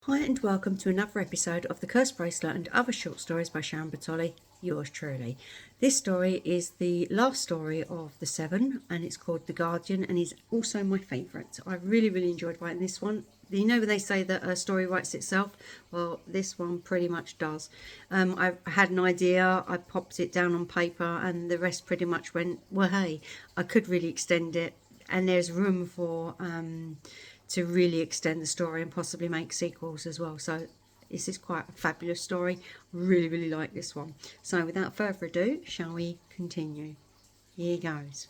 Hi and welcome to another episode of The Cursed Bracelet and Other Short Stories by Sharon Bertolli, yours truly. This story is the last story of the 7 and it's called The Guardian and is also my favourite. I really enjoyed writing this one. You know when they say that a story writes itself? Well, this one pretty much does. I had an idea, I popped it down on paper and the rest pretty much went, well, hey, I could really extend it and there's room for... to really extend the story and possibly make sequels as well. So this is quite a fabulous story. Really like this one. So without further ado, shall we continue? Here goes.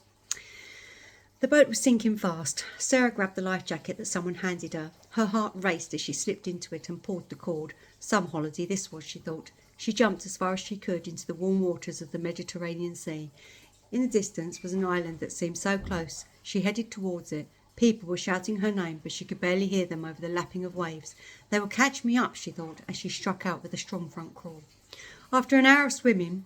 The boat was sinking fast. Sarah grabbed the life jacket that someone handed her. Her heart raced as she slipped into it and pulled the cord. Some holiday this was, she thought. She jumped as far as she could into the warm waters of the Mediterranean Sea. In the distance was an island that seemed so close. She headed towards it. People were shouting her name, but she could barely hear them over the lapping of waves. They will catch me up, she thought, as she struck out with a strong front crawl. After an hour of swimming,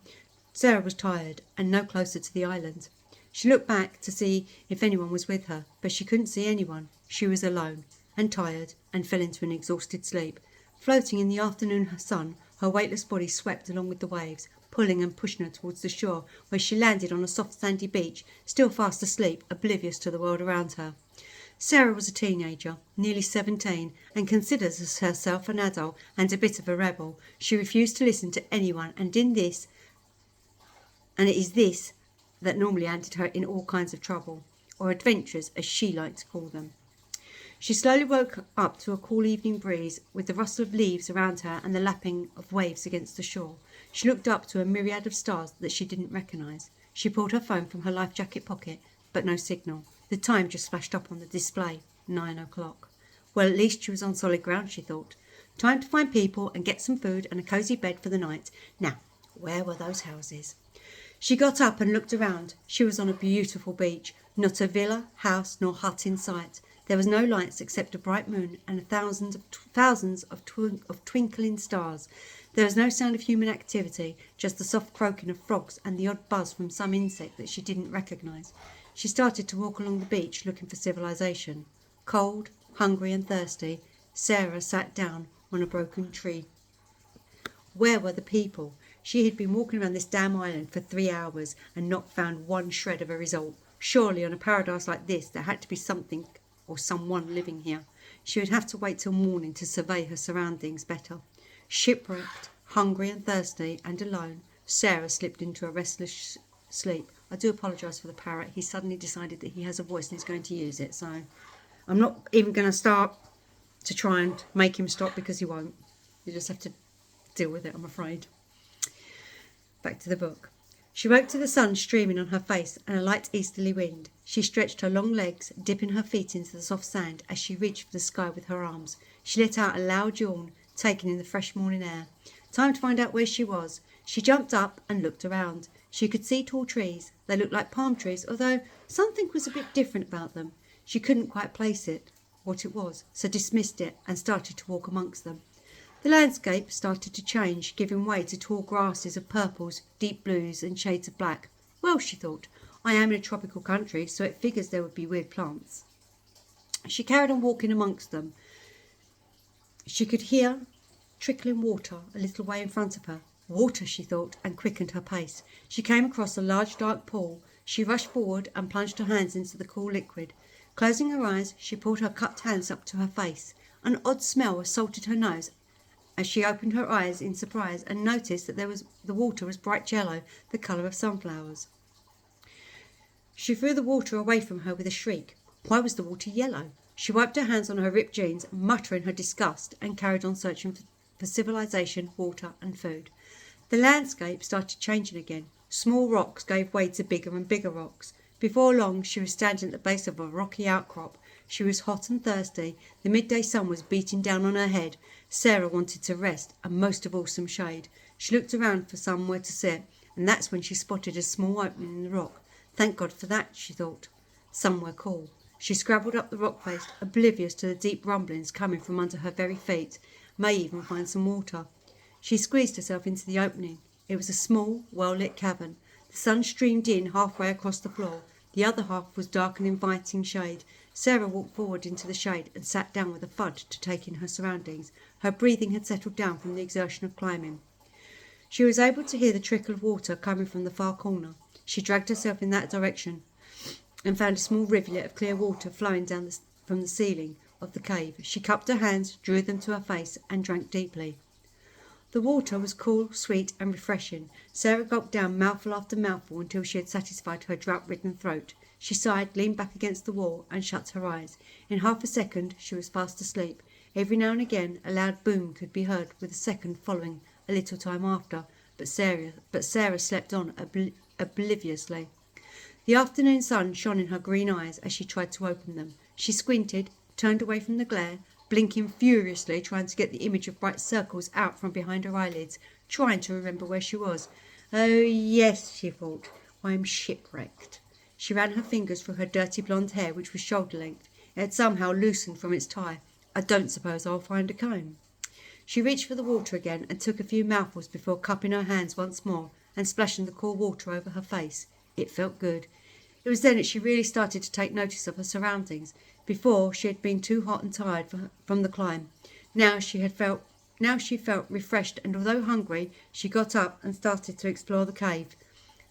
Sarah was tired and no closer to the island. She looked back to see if anyone was with her, but she couldn't see anyone. She was alone and tired and fell into an exhausted sleep. Floating in the afternoon sun, her weightless body swept along with the waves, pulling and pushing her towards the shore, where she landed on a soft sandy beach, still fast asleep, oblivious to the world around her. Sarah was a teenager, nearly 17, and considered herself an adult and a bit of a rebel. She refused to listen to anyone, and it is this that normally landed her in all kinds of trouble, or adventures as she liked to call them. She slowly woke up to a cool evening breeze, with the rustle of leaves around her and the lapping of waves against the shore. She looked up to a myriad of stars that she didn't recognise. She pulled her phone from her life jacket pocket, but no signal. The time just flashed up on the display, 9 o'clock. Well, at least she was on solid ground, she thought. Time to find people and get some food and a cosy bed for the night. Now, where were those houses? She got up and looked around. She was on a beautiful beach. Not a villa, house, nor hut in sight. There was no lights except a bright moon and thousands of twinkling stars. There was no sound of human activity, just the soft croaking of frogs and the odd buzz from some insect that she didn't recognise. She started to walk along the beach looking for civilization. Cold, hungry and thirsty, Sarah sat down on a broken tree. Where were the people? She had been walking around this damn island for 3 hours and not found one shred of a result. Surely on a paradise like this there had to be something or someone living here. She would have to wait till morning to survey her surroundings better. Shipwrecked, hungry and thirsty and alone, Sarah slipped into a restless sleep. I do apologise for the parrot. He suddenly decided that he has a voice and he's going to use it. So I'm not even going to start to try and make him stop because he won't. You just have to deal with it, I'm afraid. Back to the book. She woke to the sun streaming on her face and a light easterly wind. She stretched her long legs, dipping her feet into the soft sand as she reached for the sky with her arms. She let out a loud yawn, taking in the fresh morning air. Time to find out where she was. She jumped up and looked around. She could see tall trees. They looked like palm trees, although something was a bit different about them. She couldn't quite place it, what it was, so dismissed it and started to walk amongst them. The landscape started to change, giving way to tall grasses of purples, deep blues and shades of black. Well, she thought, I am in a tropical country, so it figures there would be weird plants. She carried on walking amongst them. She could hear trickling water a little way in front of her. Water, she thought, and quickened her pace. She came across a large dark pool. She rushed forward and plunged her hands into the cool liquid. Closing her eyes, she pulled her cupped hands up to her face. An odd smell assaulted her nose as she opened her eyes in surprise and noticed that the water was bright yellow, the colour of sunflowers. She threw the water away from her with a shriek. Why was the water yellow? She wiped her hands on her ripped jeans, muttering her disgust, and carried on searching for civilization, water and food. The landscape started changing again. Small rocks gave way to bigger and bigger rocks. Before long she was standing at the base of a rocky outcrop. She was hot and thirsty. The midday sun was beating down on her head. Sarah wanted to rest, and most of all some shade. She looked around for somewhere to sit, and that's when she spotted a small opening in the rock. Thank God for that, she thought. Somewhere cool. She scrabbled up the rock face, oblivious to the deep rumblings coming from under her very feet. May even find some water. She squeezed herself into the opening. It was a small, well-lit cavern. The sun streamed in halfway across the floor. The other half was dark and inviting shade. Sarah walked forward into the shade and sat down with a thud to take in her surroundings. Her breathing had settled down from the exertion of climbing. She was able to hear the trickle of water coming from the far corner. She dragged herself in that direction and found a small rivulet of clear water flowing down from the ceiling of the cave. She cupped her hands, drew them to her face, and drank deeply. The water was cool, sweet, and refreshing. Sarah gulped down mouthful after mouthful until she had satisfied her drought-ridden throat. She sighed, leaned back against the wall, and shut her eyes. In half a second she was fast asleep. Every now and again a loud boom could be heard, with a second following a little time after, but Sarah slept on obliviously. The afternoon sun shone in her green eyes as she tried to open them. She squinted, turned away from the glare, blinking furiously, trying to get the image of bright circles out from behind her eyelids, trying to remember where she was. Oh, yes, she thought, I am shipwrecked. She ran her fingers through her dirty blonde hair, which was shoulder-length. It had somehow loosened from its tie. I don't suppose I'll find a comb. She reached for the water again and took a few mouthfuls before cupping her hands once more and splashing the cool water over her face. It felt good. It was then that she really started to take notice of her surroundings. Before, she had been too hot and tired from the climb. Now she felt refreshed, and although hungry, she got up and started to explore the cave.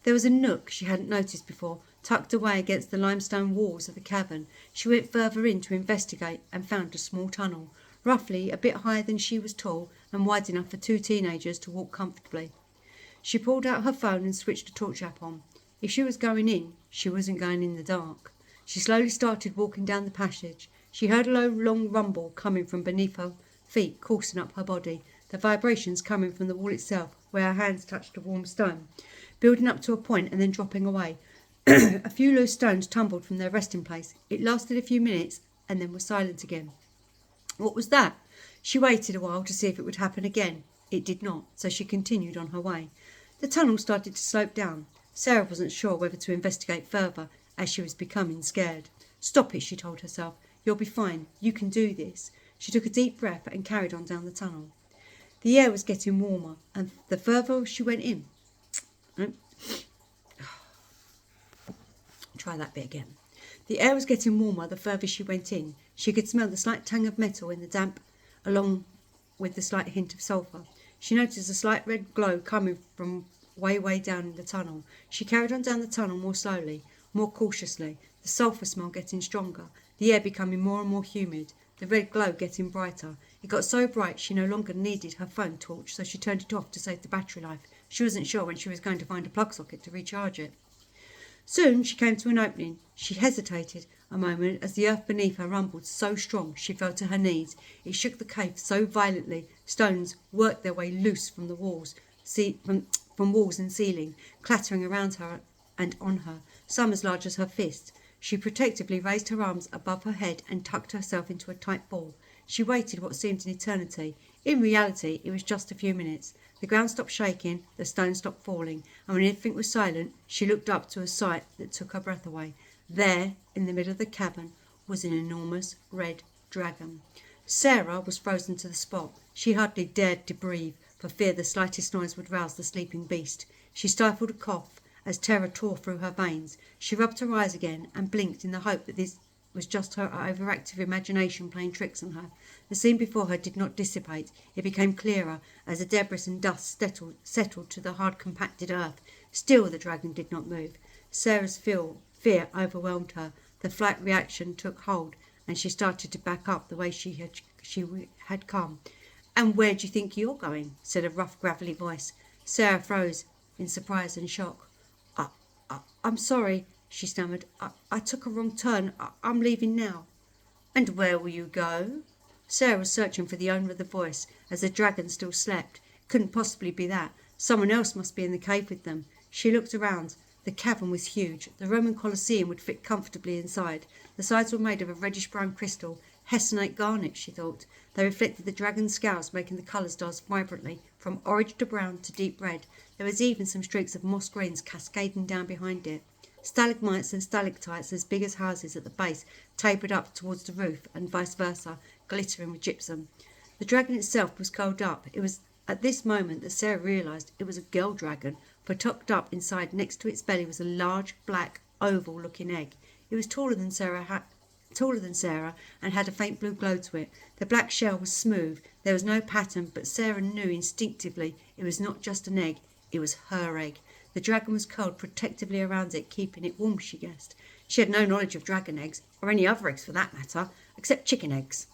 There was a nook she hadn't noticed before, tucked away against the limestone walls of the cavern. She went further in to investigate and found a small tunnel, roughly a bit higher than she was tall and wide enough for two teenagers to walk comfortably. She pulled out her phone and switched the torch lamp on. If she was going in, she wasn't going in the dark. She slowly started walking down the passage. She heard a low, long rumble coming from beneath her feet, coursing up her body, the vibrations coming from the wall itself, where her hands touched a warm stone, building up to a point and then dropping away. A few loose stones tumbled from their resting place. It lasted a few minutes and then was silent again. What was that? She waited a while to see if it would happen again. It did not, so she continued on her way. The tunnel started to slope down. Sarah wasn't sure whether to investigate further, as she was becoming scared. Stop it, she told herself. You'll be fine. You can do this. She took a deep breath and carried on down the tunnel. The air was getting warmer, and the further she went in... Try that bit again. The air was getting warmer the further she went in. She could smell the slight tang of metal in the damp, along with the slight hint of sulphur. She noticed a slight red glow coming from way down in the tunnel. She carried on down the tunnel more slowly, more cautiously, the sulphur smell getting stronger, the air becoming more and more humid, the red glow getting brighter. It got so bright she no longer needed her phone torch, so she turned it off to save the battery life. She wasn't sure when she was going to find a plug socket to recharge it. Soon she came to an opening. She hesitated a moment as the earth beneath her rumbled so strong she fell to her knees. It shook the cave so violently, stones worked their way loose from the walls, from walls and ceiling, clattering around her and on her, some as large as her fist. She protectively raised her arms above her head and tucked herself into a tight ball. She waited what seemed an eternity. In reality, it was just a few minutes. The ground stopped shaking, the stones stopped falling, and when everything was silent, she looked up to a sight that took her breath away. There, in the middle of the cavern, was an enormous red dragon. Sarah was frozen to the spot. She hardly dared to breathe, for fear the slightest noise would rouse the sleeping beast. She stifled a cough as terror tore through her veins. She rubbed her eyes again and blinked in the hope that this was just her overactive imagination playing tricks on her. The scene before her did not dissipate. It became clearer as the debris and dust settled to the hard compacted earth. Still the dragon did not move. Sarah's fear overwhelmed her. The flight reaction took hold, and she started to back up the way she had come. "And where do you think you're going?" said a rough, gravelly voice. Sarah froze in surprise and shock. I'm sorry," she stammered. I took a wrong turn. I'm leaving now." "And where will you go?" Sarah was searching for the owner of the voice, as the dragon still slept. It couldn't possibly be that. Someone else must be in the cave with them. She looked around. The cavern was huge. The Roman Colosseum would fit comfortably inside. The sides were made of a reddish-brown crystal, hessonite garnet, she thought. They reflected the dragon's scales, making the colours dance vibrantly, from orange to brown to deep red. There was even some streaks of moss greens cascading down behind it. Stalagmites and stalactites as big as houses at the base tapered up towards the roof, and vice versa, glittering with gypsum. The dragon itself was curled up. It was at this moment that Sarah realised it was a girl dragon, for tucked up inside next to its belly was a large, black, oval-looking egg. It was taller than Sarah taller than Sarah, and had a faint blue glow to it. The black shell was smooth. There was no pattern, but Sarah knew instinctively it was not just an egg, it was her egg. The dragon was curled protectively around it, keeping it warm, she guessed. She had no knowledge of dragon eggs, or any other eggs for that matter, except chicken eggs,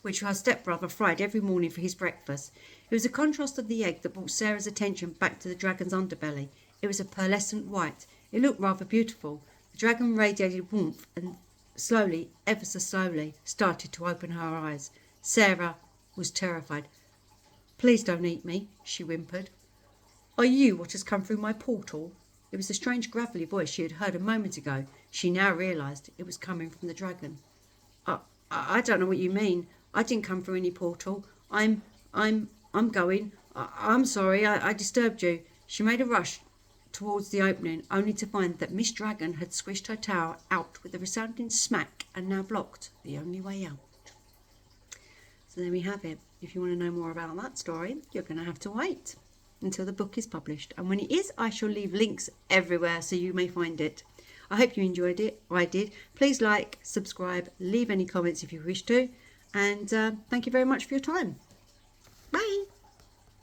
which her stepbrother fried every morning for his breakfast. It was the contrast of the egg that brought Sarah's attention back to the dragon's underbelly. It was a pearlescent white. It looked rather beautiful. The dragon radiated warmth and slowly, ever so slowly, started to open her eyes. Sarah was terrified. "Please don't eat me," she whimpered. "Are you what has come through my portal?" It was the strange gravelly voice she had heard a moment ago. She now realised it was coming from the dragon. I don't know what you mean. I didn't come through any portal. I'm going. I'm sorry. I disturbed you." She made a rush towards the opening, only to find that Miss Dragon had squished her tower out with a resounding smack and now blocked the only way out. So there we have it. If you want to know more about that story, you're going to have to wait until the book is published. And when it is, I shall leave links everywhere so you may find it. I hope you enjoyed it. I did. Please like, subscribe, leave any comments if you wish to. And thank you very much for your time.